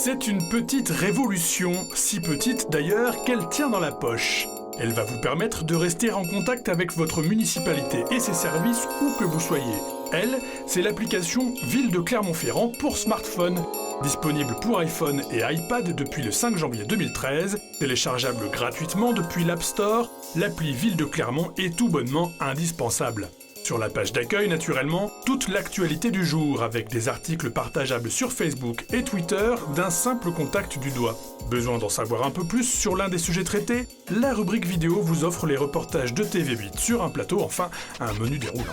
C'est une petite révolution, si petite d'ailleurs qu'elle tient dans la poche. Elle va vous permettre de rester en contact avec votre municipalité et ses services où que vous soyez. Elle, c'est l'application Ville de Clermont-Ferrand pour smartphone. Disponible pour iPhone et iPad depuis le 5 janvier 2013, téléchargeable gratuitement depuis l'App Store, l'appli Ville de Clermont est tout bonnement indispensable. Sur la page d'accueil, naturellement, toute l'actualité du jour avec des articles partageables sur Facebook et Twitter d'un simple contact du doigt. Besoin d'en savoir un peu plus sur l'un des sujets traités? La rubrique vidéo vous offre les reportages de TV8 sur un plateau, enfin un menu déroulant.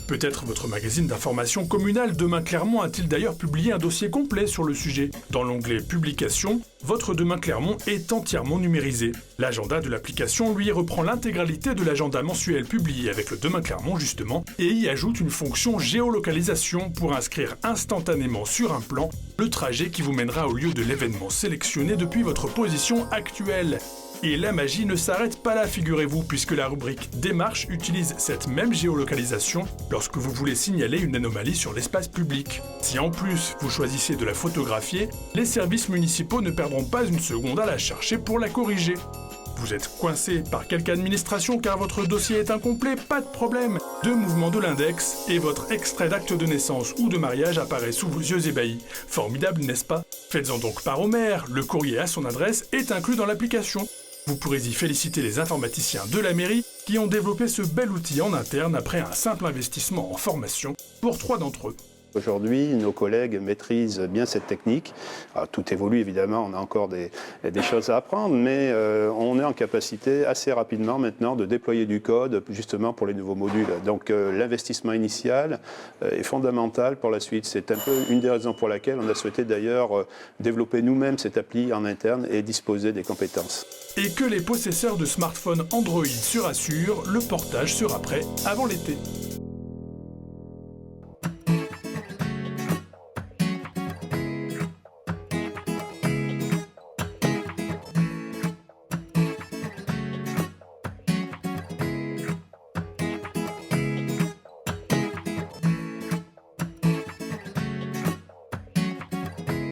Peut-être votre magazine d'information communale Demain Clermont a-t-il d'ailleurs publié un dossier complet sur le sujet. Dans l'onglet Publications, votre Demain Clermont est entièrement numérisé. L'agenda de l'application, lui, reprend l'intégralité de l'agenda mensuel publié avec le Demain Clermont justement et y ajoute une fonction géolocalisation pour inscrire instantanément sur un plan le trajet qui vous mènera au lieu de l'événement sélectionné depuis votre position actuelle. Et la magie ne s'arrête pas là, figurez-vous, puisque la rubrique Démarche utilise cette même géolocalisation lorsque vous voulez signaler une anomalie sur l'espace public. Si en plus vous choisissez de la photographier, les services municipaux ne perdront pas une seconde à la chercher pour la corriger. Vous êtes coincé par quelque administration car votre dossier est incomplet? Pas de problème. 2 mouvements de l'index et votre extrait d'acte de naissance ou de mariage apparaît sous vos yeux ébahis. Formidable, n'est-ce pas? Faites-en donc part au maire, le courrier à son adresse est inclus dans l'application. Vous pourrez y féliciter les informaticiens de la mairie qui ont développé ce bel outil en interne après un simple investissement en formation pour 3 d'entre eux. Aujourd'hui, nos collègues maîtrisent bien cette technique. Alors, tout évolue évidemment, on a encore des choses à apprendre, mais on est en capacité assez rapidement maintenant de déployer du code justement pour les nouveaux modules. Donc l'investissement initial est fondamental pour la suite. C'est un peu une des raisons pour laquelle on a souhaité d'ailleurs développer nous-mêmes cette appli en interne et disposer des compétences. Et que les possesseurs de smartphones Android se rassurent, le portage sera prêt avant l'été.